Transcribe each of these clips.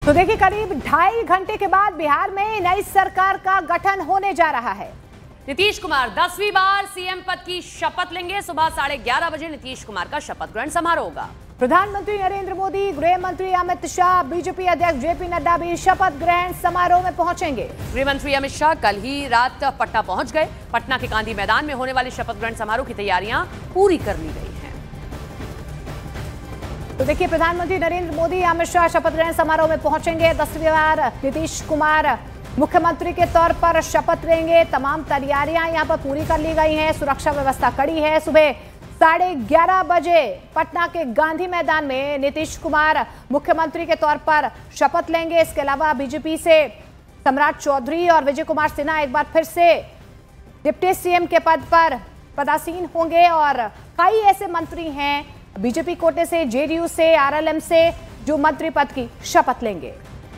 तो देखिए, करीब 2.5 घंटे के बाद बिहार में नई सरकार का गठन होने जा रहा है। नीतीश कुमार 10वीं बार सीएम पद की शपथ लेंगे। सुबह 11:30 बजे नीतीश कुमार का शपथ ग्रहण समारोह होगा। प्रधानमंत्री नरेंद्र मोदी, गृह मंत्री अमित शाह, बीजेपी अध्यक्ष जेपी नड्डा भी शपथ ग्रहण समारोह में पहुंचेंगे। गृह मंत्री अमित शाह कल ही रात पटना पहुंच गए। पटना के गांधी मैदान में होने वाले शपथ ग्रहण समारोह की तैयारियां पूरी कर ली गई हैं। तो देखिए, प्रधानमंत्री नरेंद्र मोदी, अमित शाह शपथ ग्रहण समारोह में पहुंचेंगे। 10वीं बार नीतीश कुमार मुख्यमंत्री के तौर पर शपथ लेंगे। तमाम तैयारियां यहां पर पूरी कर ली गई हैं। सुरक्षा व्यवस्था कड़ी है। सुबह 11:30 बजे पटना के गांधी मैदान में नीतीश कुमार मुख्यमंत्री के तौर पर शपथ लेंगे। इसके अलावा बीजेपी से सम्राट चौधरी और विजय कुमार सिन्हा एक बार फिर से डिप्टी सीएम के पद पर पदासीन होंगे और कई ऐसे मंत्री हैं बीजेपी कोटे से, जेडीयू से, आरएलएम से, जो मंत्री पद की शपथ लेंगे।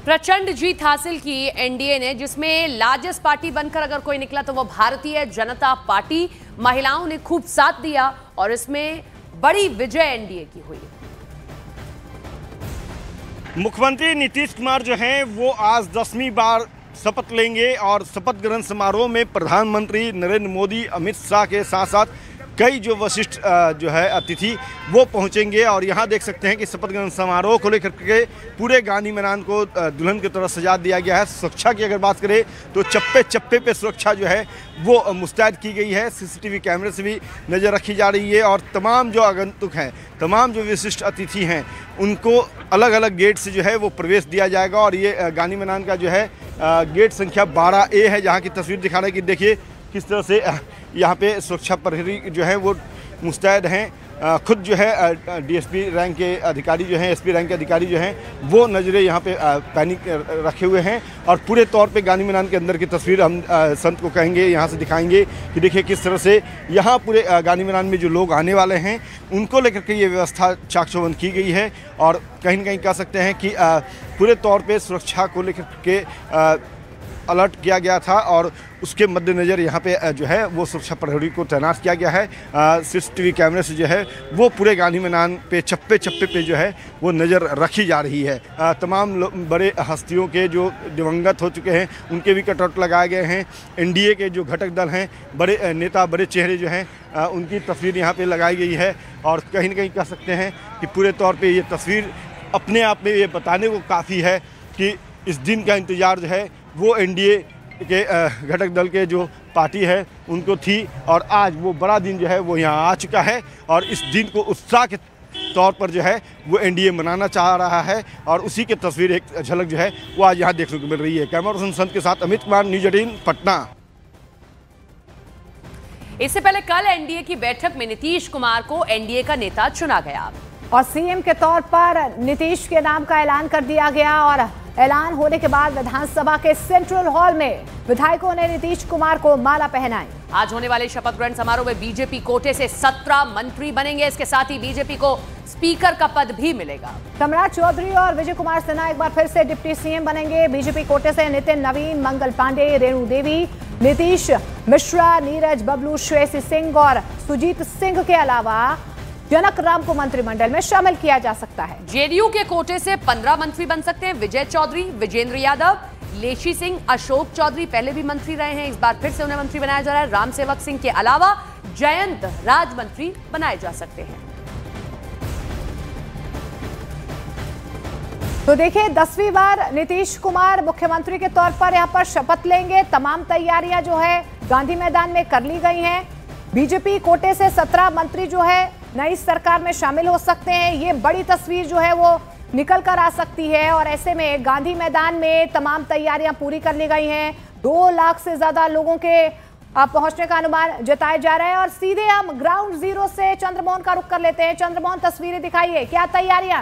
प्रचंड जीत हासिल की एनडीए ने, जिसमें लार्जेस्ट पार्टी बनकर अगर कोई निकला तो वो भारतीय जनता पार्टी। महिलाओं ने खूब साथ दिया और इसमें बड़ी विजय एनडीए की हुई। मुख्यमंत्री नीतीश कुमार जो हैं वो आज 10वीं बार शपथ लेंगे और शपथ ग्रहण समारोह में प्रधानमंत्री नरेंद्र मोदी, अमित शाह के साथ साथ कई जो वरिष्ठ जो है अतिथि वो पहुंचेंगे। और यहाँ देख सकते हैं कि शपथ ग्रहण समारोह को लेकर के पूरे गांधी मैदान को दुल्हन की तरह सजा दिया गया है। सुरक्षा की अगर बात करें तो चप्पे चप्पे पे सुरक्षा जो है वो मुस्तैद की गई है। सीसीटीवी कैमरे से भी नज़र रखी जा रही है और तमाम जो आगंतुक हैं, तमाम जो विशिष्ट अतिथि हैं, उनको अलग अलग गेट से जो है वो प्रवेश दिया जाएगा। और ये गांधी मैदान का जो है गेट संख्या 12A है, जहाँ की तस्वीर दिखा रहे हैं कि देखिए किस तरह से यहाँ पे सुरक्षा प्रहरी जो है वो मुस्तैद हैं। खुद जो है डीएसपी रैंक के अधिकारी जो हैं, एसपी रैंक के अधिकारी जो हैं वो नज़रें यहाँ पे पैनिक रखे हुए हैं। और पूरे तौर पे गांधी मैदान के अंदर की तस्वीर हम संत को कहेंगे, यहाँ से दिखाएंगे कि देखिए किस तरह से यहाँ पूरे गांधी मैदान में जो लोग आने वाले हैं उनको लेकर के ये व्यवस्था चाक चौबंद की गई है। और कहीं ना कहीं कह सकते हैं कि पूरे तौर पर सुरक्षा को लेकर के अलर्ट किया गया था और उसके मद्देनज़र यहाँ पे जो है वो सुरक्षा प्रहरी को तैनात किया गया है। सीसीटीवी कैमरे से जो है वो पूरे गांधी मैदान पे चप्पे चप्पे पे जो है वो नज़र रखी जा रही है। तमाम बड़े हस्तियों के जो दिवंगत हो चुके हैं उनके भी कटआउट लगाए गए हैं। एनडीए के जो घटक दल हैं, बड़े नेता, बड़े चेहरे जो हैं उनकी तस्वीर यहाँ पर लगाई गई है। और कहीं ना कहीं कह सकते हैं कि पूरे तौर पर ये तस्वीर अपने आप में ये बताने को काफ़ी है कि इस दिन का इंतज़ार जो है वो एनडीए के घटक दल के जो पार्टी है उनको थी और आज वो बड़ा दिन जो है वो यहाँ आ चुका है। और इस दिन को उत्साह के तौर पर जो है वो एनडीए मनाना चाह रहा है और उसी की तस्वीर एक झलक जो है वो आज यहाँ देखने को मिल रही है। कैमरा पर्सन संत के साथ अमित कुमार, न्यूज़ 18 पटना। इससे पहले कल एनडीए की बैठक में नीतीश कुमार को एनडीए का नेता चुना गया और सीएम के तौर पर नीतीश के नाम का ऐलान कर दिया गया। और ऐलान होने के बाद विधानसभा के सेंट्रल हॉल में विधायकों ने नीतीश कुमार को माला पहनाई। आज होने वाले शपथ ग्रहण समारोह में बीजेपी कोटे से 17 मंत्री बनेंगे। इसके साथ ही बीजेपी को स्पीकर का पद भी मिलेगा। सम्राट चौधरी और विजय कुमार सिन्हा एक बार फिर से डिप्टी सीएम बनेंगे। बीजेपी कोटे से नितिन नवीन, मंगल पांडे, रेणु देवी, नीतीश मिश्रा, नीरज बबलू, श्रेयसी सिंह और सुजीत सिंह के अलावा जनक राम को मंत्रिमंडल में शामिल किया जा सकता है। जेडीयू के कोटे से 15 मंत्री बन सकते हैं। विजय चौधरी, विजेंद्र यादव, लेशी सिंह, अशोक चौधरी पहले भी मंत्री रहे हैं, इस बार फिर से उन्हें मंत्री बनाया जा रहा है। राम सेवक सिंह के अलावा जयंत राज मंत्री बनाए जा सकते हैं। तो देखिए, 10वीं बार नीतीश कुमार मुख्यमंत्री के तौर पर यहां पर शपथ लेंगे। तमाम तैयारियां जो है गांधी मैदान में कर ली गई हैं। बीजेपी कोटे से 17 मंत्री जो है नई सरकार में शामिल हो सकते हैं। ये बड़ी तस्वीर जो है वो निकल कर आ सकती है और ऐसे में गांधी मैदान में तमाम तैयारियां पूरी कर ली गई हैं। 2 लाख से ज्यादा लोगों के पहुंचने का अनुमान जताया जा रहा है। और सीधे हम ग्राउंड जीरो से चंद्रमोहन का रुख कर लेते हैं। चंद्रमोहन, तस्वीरें दिखाइए, क्या तैयारियां?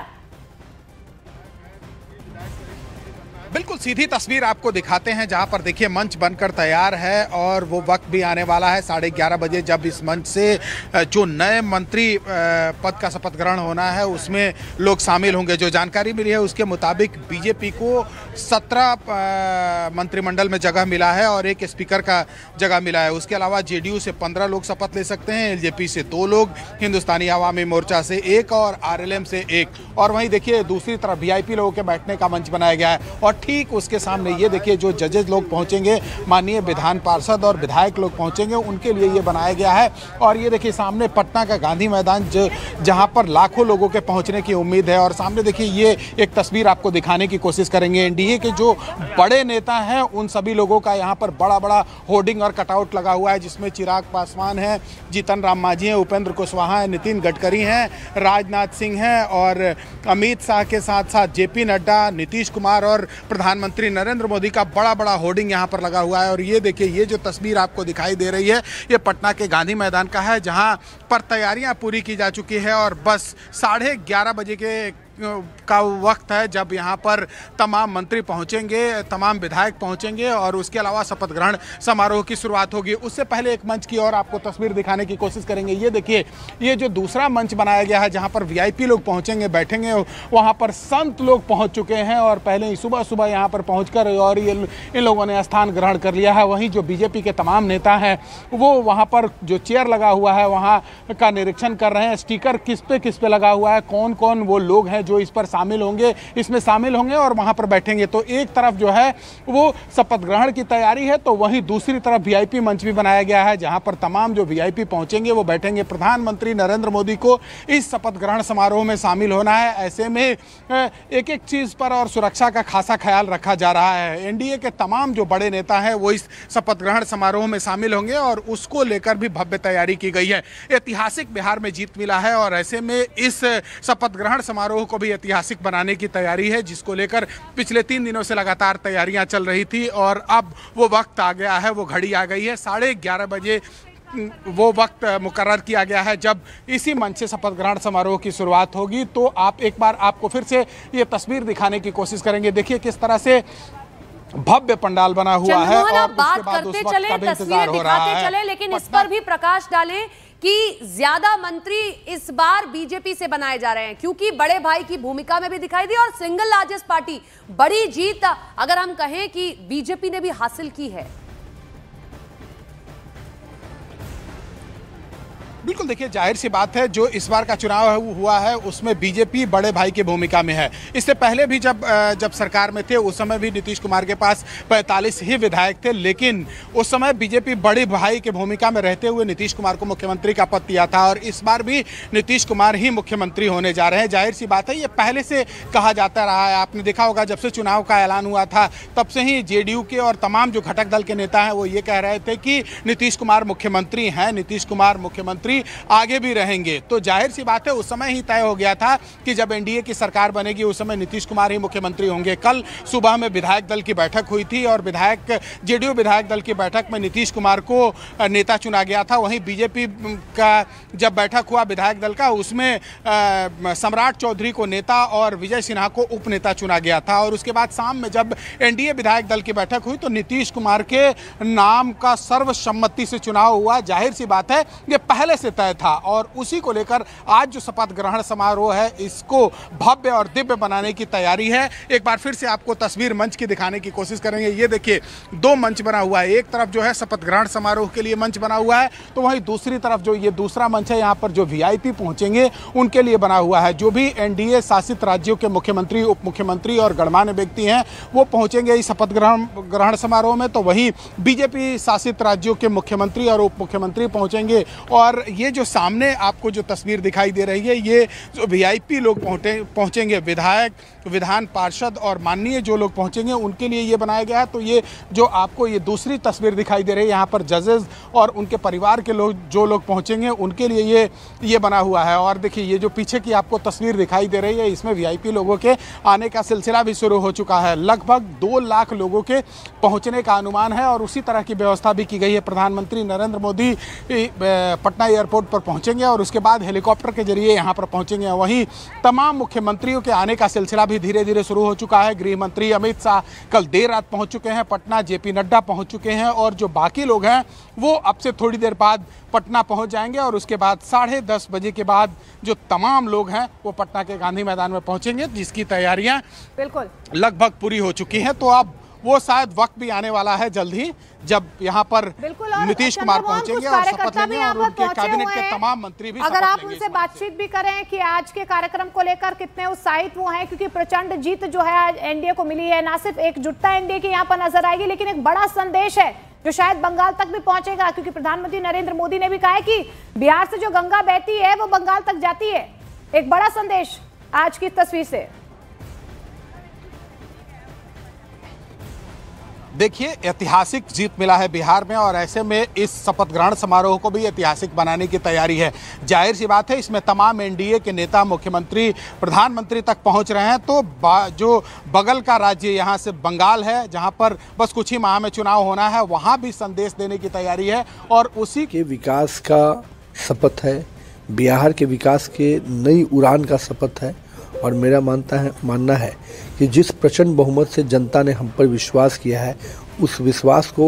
बिल्कुल सीधी तस्वीर आपको दिखाते हैं, जहां पर देखिए मंच बनकर तैयार है और वो वक्त भी आने वाला है 11:30 बजे, जब इस मंच से जो नए मंत्री पद का शपथ ग्रहण होना है उसमें लोग शामिल होंगे। जो जानकारी मिली है उसके मुताबिक बीजेपी को 17 मंत्रिमंडल में जगह मिला है और एक स्पीकर का जगह मिला है। उसके अलावा जेडीयू से 15 लोग शपथ ले सकते हैं, एलजेपी से 2 लोग, हिंदुस्तानी अवामी मोर्चा से 1 और आरएलएम से 1। और वहीं देखिए दूसरी तरफ वीआईपी लोगों के बैठने का मंच बनाया गया है और ठीक उसके सामने ये देखिए जो जजेस लोग पहुंचेंगे, माननीय विधान पार्षद और विधायक लोग पहुंचेंगे, उनके लिए ये बनाया गया है। और ये देखिए सामने पटना का गांधी मैदान जहां पर लाखों लोगों के पहुंचने की उम्मीद है। और सामने देखिए ये एक तस्वीर आपको दिखाने की कोशिश करेंगे। एनडीए के जो बड़े नेता हैं उन सभी लोगों का यहाँ पर बड़ा बड़ा होर्डिंग और कटआउट लगा हुआ है, जिसमें चिराग पासवान है, जीतन राम मांझी हैं, उपेंद्र कुशवाहा है, नितिन गडकरी हैं, राजनाथ सिंह हैं और अमित शाह के साथ साथ जेपी नड्डा, नीतीश कुमार और प्रधानमंत्री नरेंद्र मोदी का बड़ा बड़ा होर्डिंग यहाँ पर लगा हुआ है। और ये देखिए ये जो तस्वीर आपको दिखाई दे रही है ये पटना के गांधी मैदान का है, जहाँ पर तैयारियां पूरी की जा चुकी है और बस 11:30 बजे का वक्त है जब यहाँ पर तमाम मंत्री पहुँचेंगे, तमाम विधायक पहुँचेंगे और उसके अलावा शपथ ग्रहण समारोह की शुरुआत होगी। उससे पहले एक मंच की और आपको तस्वीर दिखाने की कोशिश करेंगे। ये देखिए ये जो दूसरा मंच बनाया गया है जहाँ पर वीआईपी लोग पहुँचेंगे, बैठेंगे, वहाँ पर संत लोग पहुँच चुके हैं और पहले ही सुबह सुबह यहाँ पर पहुँच कर और इन लोगों ने स्थान ग्रहण कर लिया है। वहीं जो बीजेपी के तमाम नेता हैं वो वहाँ पर जो चेयर लगा हुआ है वहाँ का निरीक्षण कर रहे हैं, स्टिकर किस पे लगा हुआ है, कौन कौन वो लोग हैं जो इस पर शामिल होंगे, इसमें शामिल होंगे और वहां पर बैठेंगे। तो एक तरफ जो है वो शपथ ग्रहण की तैयारी है, तो वहीं दूसरी तरफ वीआईपी मंच भी बनाया गया है जहां पर तमाम जो वीआईपी पहुंचेंगे वो बैठेंगे। प्रधानमंत्री नरेंद्र मोदी को इस शपथ ग्रहण समारोह में शामिल होना है। ऐसे में एक एक चीज पर और सुरक्षा का खासा ख्याल रखा जा रहा है। एनडीए के तमाम जो बड़े नेता हैं वो इस शपथ ग्रहण समारोह में शामिल होंगे और उसको लेकर भी भव्य तैयारी की गई है। ऐतिहासिक बिहार में जीत मिला है और ऐसे में इस शपथ ग्रहण समारोह को भी ऐतिहासिक बनाने की तैयारी है, जिसको लेकर पिछले 3 दिनों से लगातार तैयारियां चल रही थी और अब वो वक्त आ गया है, वो घड़ी आ गई है। 11:30 बजे वो वक्त मुकर्रर किया गया है जब इसी मंच से शपथ ग्रहण समारोह की शुरुआत होगी। तो आप एक बार आपको फिर से ये तस्वीर दिखाने की कोशिश करेंगे। देखिए किस तरह से भव्य पंडाल बना हुआ है और बात करते चले, तस्वीरें दिखाते चले, लेकिन इस पर भी प्रकाश डालें कि ज्यादा मंत्री इस बार बीजेपी से बनाए जा रहे हैं, क्योंकि बड़े भाई की भूमिका में भी दिखाई दी और सिंगल लार्जेस्ट पार्टी, बड़ी जीत अगर हम कहें कि बीजेपी ने भी हासिल की है। बिल्कुल देखिए जाहिर सी बात है जो इस बार का चुनाव हुआ है उसमें बीजेपी बड़े भाई की भूमिका में है। इससे पहले भी जब सरकार में थे उस समय भी नीतीश कुमार के पास 45 ही विधायक थे, लेकिन उस समय बीजेपी बड़े भाई की भूमिका में रहते हुए नीतीश कुमार को मुख्यमंत्री का पद दिया था और इस बार भी नीतीश कुमार ही मुख्यमंत्री होने जा रहे हैं। जाहिर सी बात है ये पहले से कहा जाता रहा है। आपने देखा होगा जब से चुनाव का ऐलान हुआ था तब से ही जेडीयू के और तमाम जो घटक दल के नेता हैं वो ये कह रहे थे कि नीतीश कुमार मुख्यमंत्री हैं, नीतीश कुमार मुख्यमंत्री आगे भी रहेंगे। तो जाहिर सी बात है उस समय ही तय हो गया था कि जब एनडीए की सरकार बनेगी उस समय नीतीश कुमार ही मुख्यमंत्री होंगे। कल सुबह में विधायक दल की बैठक हुई थी और जेडीयू विधायक दल की बैठक में नीतीश कुमार को नेता चुना गया था। वहीं बीजेपी का जब बैठक हुआ विधायक दल का, उसमें सम्राट चौधरी को नेता और विजय सिन्हा को उपनेता चुना गया था। और उसके बाद शाम में जब एनडीए विधायक दल की बैठक हुई तो नीतीश कुमार के नाम का सर्वसम्मति से चुनाव हुआ। जाहिर सी बात है ये पहले से तय था और उसी को लेकर आज जो शपथ ग्रहण समारोह है इसको भव्य और दिव्य बनाने की तैयारी है। एक बार फिर से आपको तस्वीर मंच की दिखाने की कोशिश करेंगे। ये देखिए 2 मंच बना हुआ है, एक तरफ जो है शपथ ग्रहण समारोह के लिए मंच बना हुआ है, तो वहीं दूसरी तरफ जो ये दूसरा मंच है यहाँ पर जो वीआईपी पहुंचेंगे उनके लिए बना हुआ है। जो भी एनडीए शासित राज्यों के मुख्यमंत्री, उप मुख्यमंत्री और गणमान्य व्यक्ति हैं वो पहुंचेंगे इस शपथ ग्रहण समारोह में, तो वहीं बीजेपी शासित राज्यों के मुख्यमंत्री और उप मुख्यमंत्री पहुंचेंगे। और ये जो सामने आपको जो तस्वीर दिखाई दे रही है ये जो वीआईपी लोग पहुंचेंगे, विधायक, विधान पार्षद और माननीय जो लोग पहुंचेंगे उनके लिए ये बनाया गया है। तो ये जो आपको ये दूसरी तस्वीर दिखाई दे रही है यहाँ पर जजेस और उनके परिवार के जो लोग पहुंचेंगे उनके लिए ये बना हुआ है। और देखिए ये जो पीछे की आपको तस्वीर दिखाई दे रही है इसमें वीआईपी लोगों के आने का सिलसिला भी शुरू हो चुका है। लगभग 2 लाख लोगों के पहुंचने का अनुमान है और उसी तरह की व्यवस्था भी की गई है। प्रधानमंत्री नरेंद्र मोदी पटना एयरपोर्ट पर पहुंचेंगे और उसके बाद हेलीकॉप्टर के जरिए यहां पर पहुंचेंगे। वहीं तमाम मुख्यमंत्रियों के आने का सिलसिला भी भी धीरे धीरे शुरू हो चुका है। गृह मंत्री अमित शाह कल देर रात पहुंच चुके हैं पटना, जेपी नड्डा पहुंच चुके हैं और जो बाकी लोग हैं वो अब से थोड़ी देर बाद पटना पहुंच जाएंगे और उसके बाद 10:30 बजे के बाद जो तमाम लोग हैं वो पटना के गांधी मैदान में पहुंचेंगे, जिसकी तैयारियां बिल्कुल लगभग पूरी हो चुकी हैं। तो अब वो शायद वक्त भी आने वाला है जल्द ही जब यहाँ पर नीतीश कुमार पहुंचेंगे और शपथ लेंगे और उनके कैबिनेट के तमाम मंत्री भी। अगर आप उनसे बातचीत भी करें कि आज के कार्यक्रम को लेकर कितने उत्साहित वो हैं, क्योंकि प्रचंड जीत जो है आज एनडीए को मिली है। ना सिर्फ एकजुटता एनडीए की यहाँ पर नजर आएगी, लेकिन एक बड़ा संदेश है जो शायद बंगाल तक भी पहुंचेगा, क्योंकि प्रधानमंत्री नरेंद्र मोदी ने भी कहा है कि बिहार से जो गंगा बहती है वो बंगाल तक जाती है। एक बड़ा संदेश आज की तस्वीर से। देखिए, ऐतिहासिक जीत मिला है बिहार में और ऐसे में इस शपथ ग्रहण समारोह को भी ऐतिहासिक बनाने की तैयारी है। जाहिर सी बात है इसमें तमाम एनडीए के नेता, मुख्यमंत्री, प्रधानमंत्री तक पहुंच रहे हैं। तो जो बगल का राज्य यहाँ से बंगाल है, जहां पर बस कुछ ही माह में चुनाव होना है, वहां भी संदेश देने की तैयारी है और उसी के विकास का शपथ है, बिहार के विकास के नई उड़ान का शपथ है। और मेरा मानना है कि जिस प्रचंड बहुमत से जनता ने हम पर विश्वास किया है, उस विश्वास को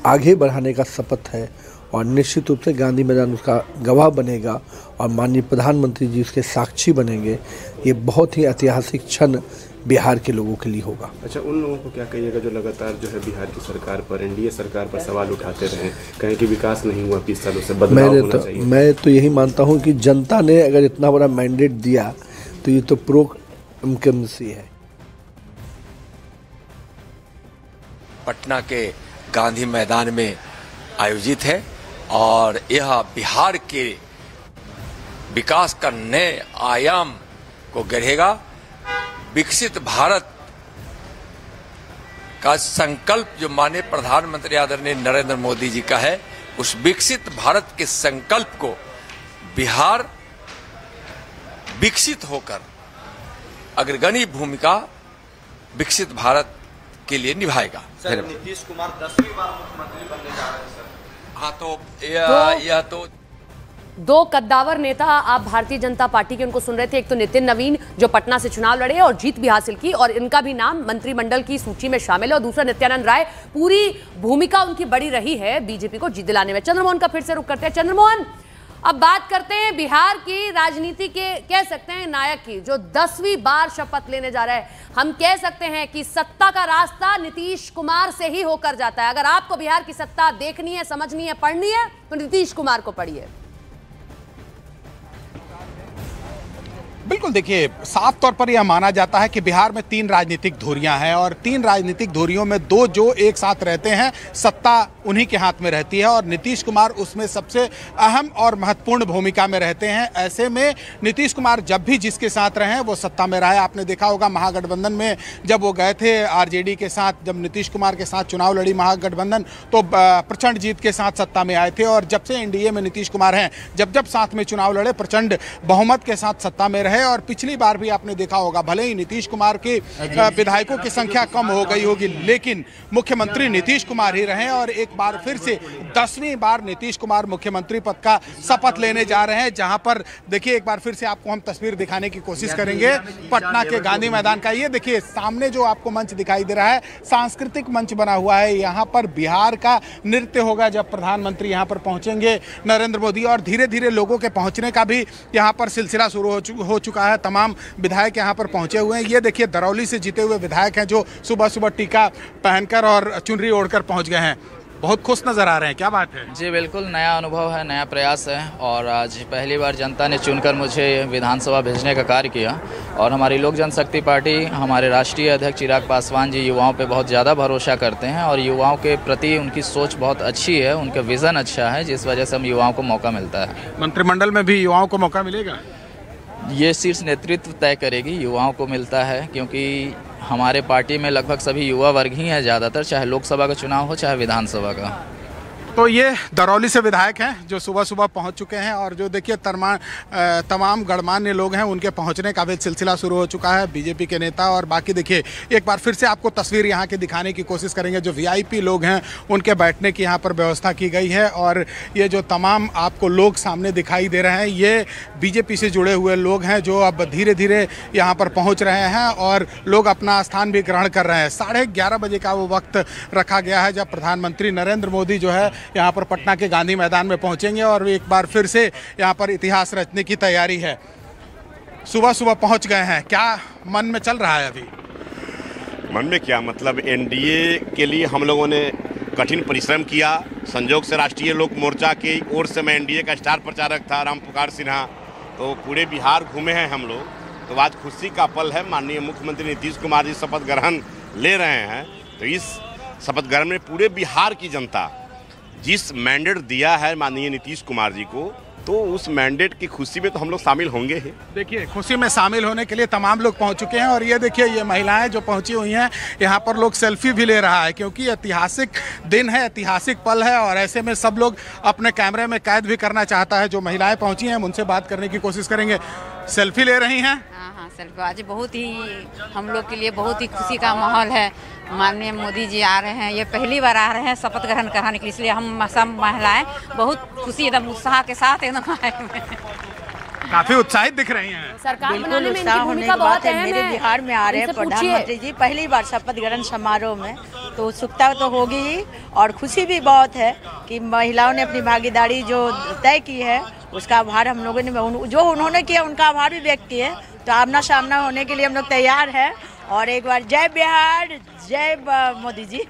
आगे बढ़ाने का शपथ है और निश्चित रूप से गांधी मैदान उसका गवाह बनेगा और माननीय प्रधानमंत्री जी उसके साक्षी बनेंगे। ये बहुत ही ऐतिहासिक क्षण बिहार के लोगों के लिए होगा। अच्छा, उन लोगों को क्या कहिएगा जो लगातार जो है बिहार की सरकार पर, एनडीए सरकार पर सवाल उठाते रहे, कहें कि विकास नहीं हुआ 20 सालों से, बदलाव होना चाहिए? मैं तो यही मानता हूँ कि जनता ने अगर इतना बड़ा मैंडेट दिया तो ये तो प्रो-डेमोक्रेसी है। पटना के गांधी मैदान में आयोजित है और यह बिहार के विकास का नए आयाम को गढ़ेगा। विकसित भारत का संकल्प जो माननीय प्रधानमंत्री आदरणीय नरेंद्र मोदी जी का है, उस विकसित भारत के संकल्प को बिहार विकसित होकर अग्रगणी भूमिका विकसित भारत के लिए निभाएगा। सर, नीतीश कुमार 10वीं बार मुख्यमंत्री बनने जा रहे हैं सर। हाँ, तो यह तो दो कद्दावर नेता आप भारतीय जनता पार्टी के उनको सुन रहे थे। एक तो नितिन नवीन जो पटना से चुनाव लड़े और जीत भी हासिल की और इनका भी नाम मंत्रिमंडल की सूची में शामिल है, और दूसरा नित्यानंद राय। पूरी भूमिका उनकी बड़ी रही है बीजेपी को जीत दिलाने में। चंद्रमोहन का फिर से रुख करते हैं। चंद्रमोहन, अब बात करते हैं बिहार की राजनीति के, कह सकते हैं नायक की, जो 10वीं बार शपथ लेने जा रहा है। हम कह सकते हैं कि सत्ता का रास्ता नीतीश कुमार से ही होकर जाता है। अगर आपको बिहार की सत्ता देखनी है, समझनी है, पढ़नी है, तो नीतीश कुमार को पढ़िए। बिल्कुल, देखिए, साफ तौर पर यह माना जाता है कि बिहार में 3 राजनीतिक धुरियां हैं और 3 राजनीतिक धुरियों में 2 जो एक साथ रहते हैं, सत्ता उन्हीं के हाथ में रहती है और नीतीश कुमार उसमें सबसे अहम और महत्वपूर्ण भूमिका में रहते हैं। ऐसे में नीतीश कुमार जब भी जिसके साथ रहे वो सत्ता में रहे। आपने देखा होगा महागठबंधन में जब वो गए थे आरजेडी के साथ, जब नीतीश कुमार के साथ चुनाव लड़ी महागठबंधन, तो प्रचंड जीत के साथ सत्ता में आए थे और जब से एनडीए में नीतीश कुमार हैं, जब साथ में चुनाव लड़े प्रचंड बहुमत के साथ सत्ता में रहे। और पिछली बार भी आपने देखा होगा, भले ही नीतीश कुमार के विधायकों की संख्या कम हो गई होगी, लेकिन मुख्यमंत्री नीतीश कुमार ही रहे और एक बार फिर से 10वीं बार नीतीश कुमार मुख्यमंत्री पद का शपथ लेने जा रहे हैं। जहां पर देखिए, एक बार फिर से आपको हम तस्वीर दिखाने की कोशिश करेंगे पटना के गांधी मैदान का। ये देखिए सामने जो आपको मंच दिखाई दे रहा है, सांस्कृतिक मंच बना हुआ है। यहाँ पर बिहार का नृत्य होगा जब प्रधानमंत्री यहाँ पर पहुंचेंगे नरेंद्र मोदी, और धीरे धीरे लोगों के पहुंचने का भी यहाँ पर सिलसिला शुरू हो चुका है। तमाम विधायक यहाँ पर पहुंचे हुए हैं। ये देखिए दरौली से जीते हुए विधायक हैं जो सुबह सुबह टीका पहनकर और चुनरी ओढ़कर पहुंच गए हैं। बहुत खुश नजर आ रहे हैं, क्या बात है? जी बिल्कुल, नया अनुभव है, नया प्रयास है और आज पहली बार जनता ने चुनकर मुझे विधानसभा भेजने का कार्य किया। और हमारी लोक जनशक्ति पार्टी, हमारे राष्ट्रीय अध्यक्ष चिराग पासवान जी युवाओं पे बहुत ज़्यादा भरोसा करते हैं और युवाओं के प्रति उनकी सोच बहुत अच्छी है, उनका विज़न अच्छा है, जिस वजह से हम युवाओं को मौका मिलता है। मंत्रिमंडल में भी युवाओं को मौका मिलेगा? ये शीर्ष नेतृत्व तय करेगी, युवाओं को मिलता है क्योंकि हमारे पार्टी में लगभग सभी युवा वर्ग ही हैं ज़्यादातर, चाहे लोकसभा का चुनाव हो चाहे विधानसभा का। तो ये दरौली से विधायक हैं जो सुबह सुबह पहुंच चुके हैं और जो देखिए तमाम गणमान्य लोग हैं उनके पहुंचने का भी सिलसिला शुरू हो चुका है। बीजेपी के नेता और बाकी देखिए एक बार फिर से आपको तस्वीर यहाँ की दिखाने की कोशिश करेंगे। जो वीआईपी लोग हैं उनके बैठने की यहाँ पर व्यवस्था की गई है और ये जो तमाम आपको लोग सामने दिखाई दे रहे हैं ये बीजेपी से जुड़े हुए लोग हैं जो अब धीरे धीरे यहाँ पर पहुँच रहे हैं और लोग अपना स्थान भी ग्रहण कर रहे हैं। 11:30 बजे का वो वक्त रखा गया है जब प्रधानमंत्री नरेंद्र मोदी जो है यहाँ पर पटना के गांधी मैदान में पहुंचेंगे और एक बार फिर से यहाँ पर इतिहास रचने की तैयारी है। सुबह सुबह पहुंच गए हैं, क्या मन में चल रहा है अभी? मन में क्या मतलब, एनडीए के लिए हम लोगों ने कठिन परिश्रम किया। संयोग से राष्ट्रीय लोक मोर्चा की ओर से मैं एनडीए का स्टार प्रचारक था राम पुकार सिन्हा, तो पूरे बिहार घूमे हैं हम लोग। तो आज खुशी का पल है, माननीय मुख्यमंत्री नीतीश कुमार जी शपथ ग्रहण ले रहे हैं। तो इस शपथ ग्रहण में पूरे बिहार की जनता जिस मैंडेट दिया है माननीय नीतीश कुमार जी को, तो उस मैंडेट की खुशी में तो हम लोग शामिल होंगे ही। देखिए खुशी में शामिल होने के लिए तमाम लोग पहुंच चुके हैं और ये देखिए ये महिलाएं जो पहुंची हुई हैं यहाँ पर लोग सेल्फी भी ले रहा है क्योंकि ऐतिहासिक दिन है, ऐतिहासिक पल है और ऐसे में सब लोग अपने कैमरे में कैद भी करना चाहता है। जो महिलाएं पहुंची हैं हम उनसे बात करने की कोशिश करेंगे। सेल्फी ले रही हैं? हाँ, सेल्फी आज बहुत ही हम लोग के लिए बहुत ही खुशी का माहौल है। माननीय मोदी जी आ रहे हैं, ये पहली बार आ रहे हैं शपथ ग्रहण कराने के लिए, इसलिए हम सब महिलाएं बहुत खुशी एकदम उत्साह के साथ एकदम आए हुए हैं। काफी उत्साहित दिख रही हैं। सरकार बनाने में इनकी भूमिका बहुत अहम है। मेरे बिहार में आ रहे हैं प्रधानमंत्री जी पहली बार शपथ ग्रहण समारोह में, तो उत्सुकता तो होगी ही और खुशी भी बहुत है कि महिलाओं ने अपनी भागीदारी जो तय की है उसका आभार हम लोगों ने जो उन्होंने किया उनका आभार भी व्यक्त किए। तो आमना सामना होने के लिए हम लोग तैयार हैं और एक बार जय बिहार, जय मोदी जी।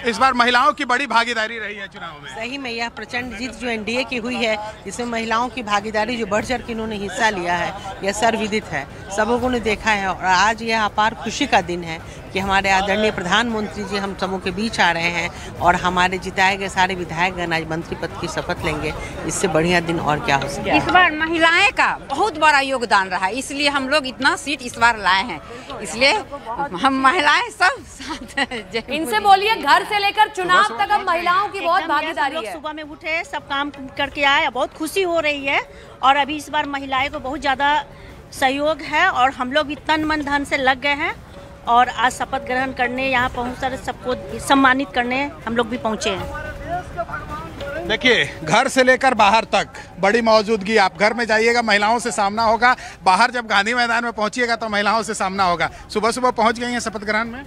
इस बार महिलाओं की बड़ी भागीदारी रही है चुनाव में। सही में यह प्रचंड जीत जो एनडीए की हुई है इसमें महिलाओं की भागीदारी जो बढ़ चढ़ के इन्होंने हिस्सा लिया है यह सर्वविदित है, सब लोगों ने देखा है। और आज यह अपार खुशी का दिन है कि हमारे आदरणीय प्रधानमंत्री जी हम सबों के बीच आ रहे हैं और हमारे जिताए गए सारे विधायकगण आज मंत्री पद की शपथ लेंगे। इससे बढ़िया दिन और क्या हो सकता है। इस बार महिलाएं का बहुत बड़ा योगदान रहा, इसलिए हम लोग इतना सीट इस बार लाए हैं, इसलिए हम महिलाएं सब साथ हैं। इनसे बोलिए घर से लेकर चुनाव तक अब महिलाओं की बहुत भागीदारी है। सुबह में उठे, सब काम करके आए, बहुत खुशी हो रही है और अभी इस बार महिलाएं को बहुत ज़्यादा सहयोग है और हम लोग भी तन मन धन से लग गए हैं और आज शपथ ग्रहण करने यहाँ पहुँच कर सबको सम्मानित करने हम लोग भी पहुँचे हैं। देखिए घर से लेकर बाहर तक बड़ी मौजूदगी। आप घर में जाइएगा महिलाओं से सामना होगा, बाहर जब गांधी मैदान में पहुंचिएगा तो महिलाओं से सामना होगा। सुबह सुबह पहुंच गई हैं शपथ ग्रहण में।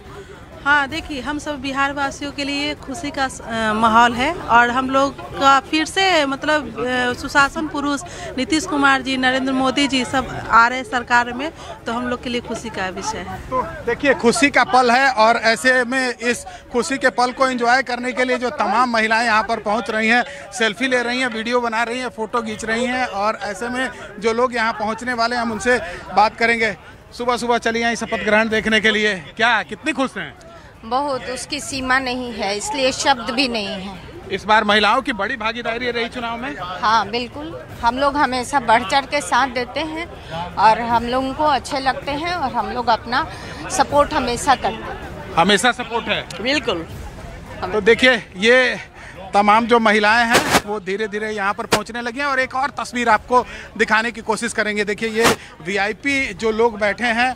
हाँ देखिए हम सब बिहार वासियों के लिए खुशी का माहौल है और हम लोग का फिर से मतलब सुशासन पुरुष नीतीश कुमार जी, नरेंद्र मोदी जी सब आ रहे सरकार में, तो हम लोग के लिए खुशी का विषय है। तो देखिए खुशी का पल है और ऐसे में इस खुशी के पल को एंजॉय करने के लिए जो तमाम महिलाएं यहाँ पर पहुँच रही हैं, सेल्फी ले रही हैं, वीडियो बना रही हैं, फोटो खींच रही हैं और ऐसे में जो लोग यहाँ पहुँचने वाले हैं हम उनसे बात करेंगे। सुबह सुबह चली आई शपथ ग्रहण देखने के लिए, क्या कितनी खुश हैं? बहुत, उसकी सीमा नहीं है, इसलिए शब्द भी नहीं है। इस बार महिलाओं की बड़ी भागीदारी रही चुनाव में। हाँ बिल्कुल, हम लोग हमेशा बढ़ चढ़ के साथ देते हैं और हम लोगों को अच्छे लगते हैं और हम लोग अपना सपोर्ट हमेशा करते हैं। हमेशा सपोर्ट है बिल्कुल। तो देखिए ये तमाम जो महिलाएं हैं वो धीरे धीरे यहाँ पर पहुँचने लगी हैं और एक और तस्वीर आपको दिखाने की कोशिश करेंगे। देखिए ये वीआईपी जो लोग बैठे हैं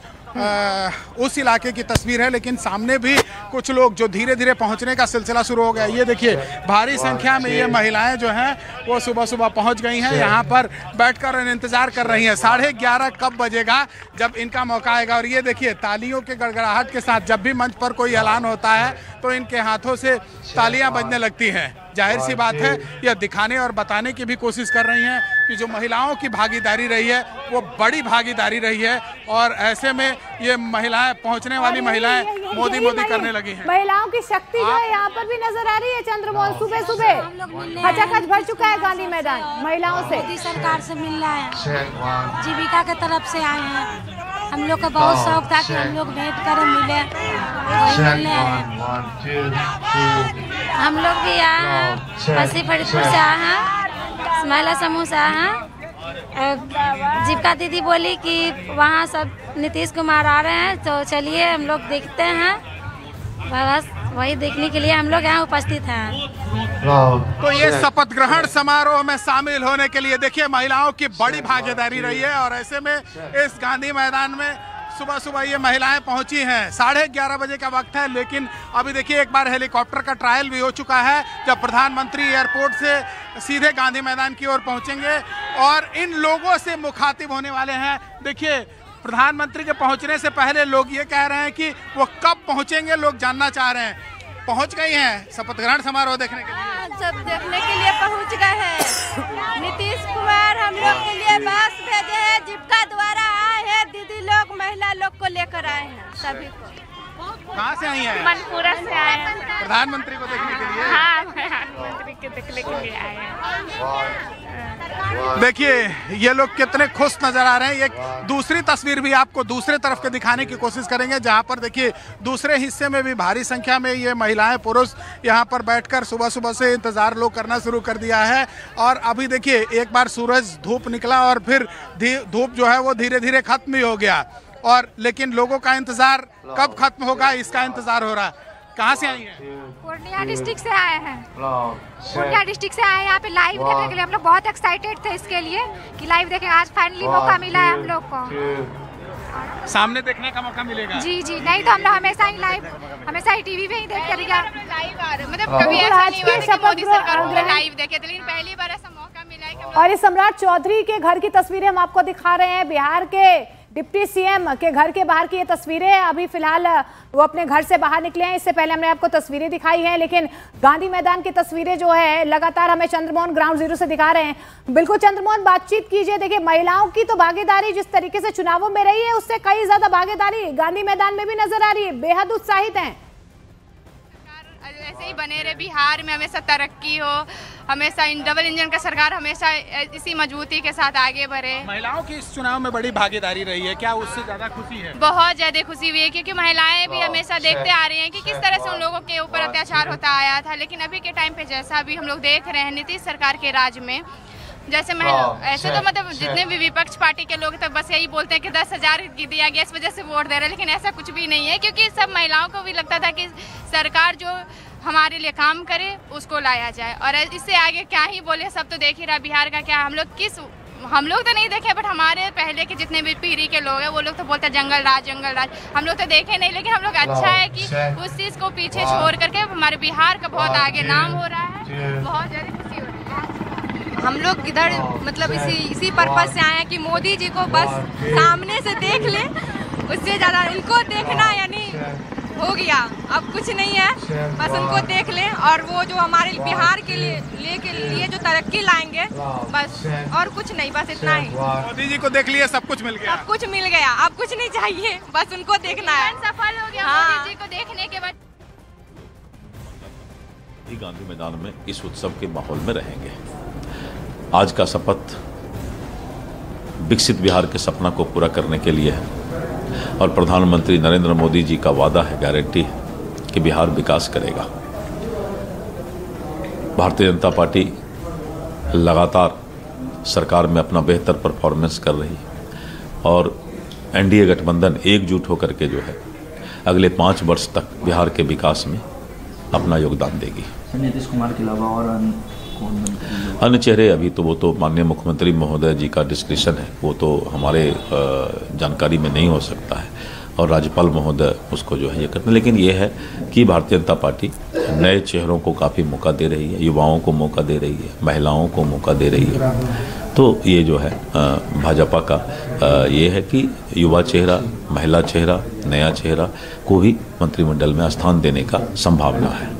उस इलाके की तस्वीर है, लेकिन सामने भी कुछ लोग जो धीरे धीरे पहुंचने का सिलसिला शुरू हो गया। ये देखिए भारी संख्या में ये महिलाएं जो हैं वो सुबह सुबह पहुंच गई हैं, यहाँ पर बैठकर इंतजार कर रही हैं 11:30 कब बजेगा जब इनका मौका आएगा। और ये देखिए तालियों के गड़गड़ाहट के साथ जब भी मंच पर कोई ऐलान होता है तो इनके हाथों से तालियां बजने लगती हैं। जाहिर सी बात है यह दिखाने और बताने की भी कोशिश कर रही हैं कि जो महिलाओं की भागीदारी रही है वो बड़ी भागीदारी रही है और ऐसे में ये महिलाएं पहुंचने वाली महिलाएं मोदी मोदी करने लगी हैं। महिलाओं की शक्ति जो है यहाँ पर भी नजर आ रही है। चंद्रमोहन सुबह सुबह खचाखच भर चुका है गांधी मैदान महिलाओं से। मोदी सरकार से मिल रहा है, जीविका के तरफ से आए हैं। हम लोग का बहुत शौक था कि हम लोग भेंट करें, मिले, हम लोग भी आए हैं, पश्चिम फरीदपुर से आए हैं, महिला समूह से आए हैं। जीविका दीदी बोली कि वहाँ सब नीतीश कुमार आ रहे हैं, तो चलिए हम लोग देखते हैं बस वही देखने के लिए हम लोग यहाँ उपस्थित हैं। तो ये शपथ ग्रहण समारोह में शामिल होने के लिए देखिए महिलाओं की बड़ी भागीदारी रही है और ऐसे में इस गांधी मैदान में सुबह सुबह ये महिलाएं पहुंची हैं। 11:30 बजे का वक्त है, लेकिन अभी देखिए एक बार हेलीकॉप्टर का ट्रायल भी हो चुका है जब प्रधानमंत्री एयरपोर्ट से सीधे गांधी मैदान की ओर पहुंचेंगे और इन लोगों से मुखातिब होने वाले हैं। देखिए प्रधानमंत्री के पहुंचने से पहले लोग ये कह रहे हैं कि वो कब पहुंचेंगे, लोग जानना चाह रहे हैं। पहुंच गई हैं शपथ ग्रहण समारोह देखने के लिए? सब देखने के लिए पहुंच गए हैं। नीतीश कुमार हम लोग के लिए बस भेजे हैं, जीविका द्वारा आए हैं, दीदी लोग महिला लोग को लेकर आए हैं सभी को। कहाँ से आई हैं? मनपुरा से आए हैं। प्रधानमंत्री को देखने के लिए? हाँ, प्रधानमंत्री को देखने के लिए आए हैं। देखिए ये लोग कितने खुश नजर आ रहे हैं। एक दूसरी तस्वीर भी आपको दूसरे तरफ के दिखाने की कोशिश करेंगे जहां पर देखिए दूसरे हिस्से में भी भारी संख्या में ये महिलाएं पुरुष यहां पर बैठकर सुबह सुबह से इंतजार लोग करना शुरू कर दिया है। और अभी देखिए एक बार सूरज धूप निकला और फिर धूप जो है वो धीरे धीरे खत्म भी हो गया और लेकिन लोगों का इंतजार कब खत्म होगा इसका इंतजार हो रहा है। कहाँ से आई हैं? पूर्णिया डिस्ट्रिक्ट से आए हैं। पूर्णिया डिस्ट्रिक्ट से आए यहाँ पे लाइव देखने के लिए। हम लोग बहुत एक्साइटेड थे इसके लिए कि लाइव देखें। आज फाइनली मौका मिला है हम लोग को। सामने देखने का मौका मिलेगा? जी जी, नहीं तो हम लोग हमेशा ही टीवी पे ही देखते रहिए। मतलब कभी ऐसा नहीं हुआ कि मोदी सरकार को लाइव देखे थे, लेकिन पहली बार ऐसा मौका मिला है कि और ये सम्राट चौधरी के घर की तस्वीरें हम आपको दिखा रहे हैं। बिहार के डिप्टी सीएम के घर के बाहर की ये तस्वीरें। अभी फिलहाल वो अपने घर से बाहर निकले हैं। इससे पहले हमने आपको तस्वीरें दिखाई हैं, लेकिन गांधी मैदान की तस्वीरें जो है लगातार हमें चंद्रमोहन ग्राउंड जीरो से दिखा रहे हैं। बिल्कुल चंद्रमोहन, बातचीत कीजिए। देखिए महिलाओं की तो भागीदारी जिस तरीके से चुनावों में रही है उससे कई ज्यादा भागीदारी गांधी मैदान में भी नजर आ रही है। बेहद उत्साहित हैं। ऐसे ही बने रहे, बिहार में हमेशा तरक्की हो, हमेशा डबल इंजन का सरकार हमेशा इसी मजबूती के साथ आगे बढ़े। महिलाओं की इस चुनाव में बड़ी भागीदारी रही है, क्या उससे ज्यादा खुशी है? बहुत ज्यादा खुशी हुई है क्योंकि महिलाएं भी हमेशा देखते आ रही हैं कि किस तरह से उन लोगों के ऊपर अत्याचार होता आया था, लेकिन अभी के टाइम पे जैसा भी हम लोग देख रहे हैं नीतीश सरकार के राज में, जैसे ऐसे तो मतलब जितने भी विपक्ष पार्टी के लोग तक बस यही बोलते हैं कि 10,000 दिया गया इस वजह से वोट दे रहे हैं, लेकिन ऐसा कुछ भी नहीं है क्योंकि सब महिलाओं को भी लगता था कि सरकार जो हमारे लिए काम करे उसको लाया जाए। और इससे आगे क्या ही बोले, सब तो देख ही रहा बिहार का क्या। हम लोग तो नहीं देखे, बट हमारे पहले के जितने भी पीढ़ी के लोग हैं वो लोग तो बोलते हैं जंगल राज। हम लोग तो देखे नहीं, लेकिन हम लोग अच्छा है कि उस चीज़ को पीछे छोड़ करके हमारे बिहार का बहुत आगे नाम हो रहा है। बहुत ज़्यादा खुशी हो रही है। हम लोग इधर मतलब इसी पर्पज से आए हैं कि मोदी जी को बस सामने से देख ले, उससे ज़्यादा उनको देखना यानी हो गया, अब कुछ नहीं है, बस उनको देख लें और वो जो हमारे बिहार के लिए जो तरक्की लाएंगे बस, और कुछ नहीं, बस इतना ही। मोदी जी को देख लिया, सब कुछ मिल गया। सब कुछ मिल गया, अब कुछ नहीं चाहिए, बस उनको देखना है। सफल हो गया मोदी जी को देखने के बाद। गांधी मैदान में इस उत्सव के माहौल में रहेंगे। आज का शपथ विकसित बिहार के सपना को पूरा करने के लिए है और प्रधानमंत्री नरेंद्र मोदी जी का वादा है, गारंटी है कि बिहार विकास करेगा। भारतीय जनता पार्टी लगातार सरकार में अपना बेहतर परफॉर्मेंस कर रही है और एनडीए गठबंधन एकजुट होकर के जो है अगले 5 वर्ष तक बिहार के विकास में अपना योगदान देगी। नीतीश कुमार के अलावा और अन्य चेहरे अभी तो वो तो माननीय मुख्यमंत्री महोदय जी का डिस्क्रिप्शन है, वो तो हमारे जानकारी में नहीं हो सकता है और राज्यपाल महोदय उसको जो है ये करते हैं। लेकिन ये है कि भारतीय जनता पार्टी नए चेहरों को काफ़ी मौका दे रही है, युवाओं को मौका दे रही है, महिलाओं को मौका दे रही है। तो ये जो है भाजपा का ये है कि युवा चेहरा, महिला चेहरा, नया चेहरा को ही मंत्रिमंडल में स्थान देने का संभावना है।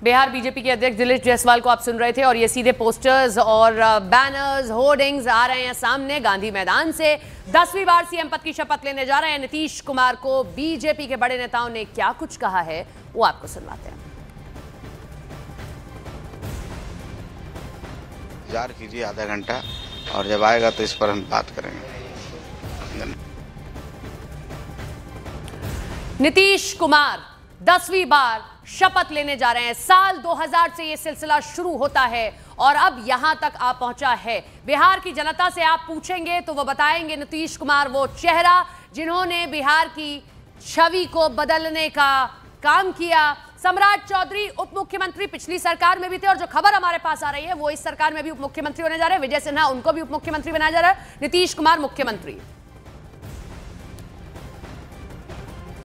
बिहार बीजेपी के अध्यक्ष दिलीप जायसवाल को आप सुन रहे थे और ये सीधे पोस्टर्स और बैनर्स, होर्डिंग्स आ रहे हैं सामने गांधी मैदान से। 10वीं बार सीएम पद की शपथ लेने जा रहे हैं नीतीश कुमार को। बीजेपी के बड़े नेताओं ने क्या कुछ कहा है वो आपको सुनवाते हैं। इंतजार कीजिए आधा घंटा और जब आएगा तो इस पर हम बात करेंगे। नीतीश कुमार 10वीं बार शपथ लेने जा रहे हैं। साल 2000 से यह सिलसिला शुरू होता है और अब यहां तक आ पहुंचा है। बिहार की जनता से आप पूछेंगे तो वो बताएंगे नीतीश कुमार वो चेहरा जिन्होंने बिहार की छवि को बदलने का काम किया। सम्राट चौधरी उप मुख्यमंत्री पिछली सरकार में भी थे और जो खबर हमारे पास आ रही है वो इस सरकार में भी उप मुख्यमंत्री होने जा रहे हैं। विजय सिन्हा उनको भी उप मुख्यमंत्री बनाया जा रहा है। नीतीश कुमार मुख्यमंत्री।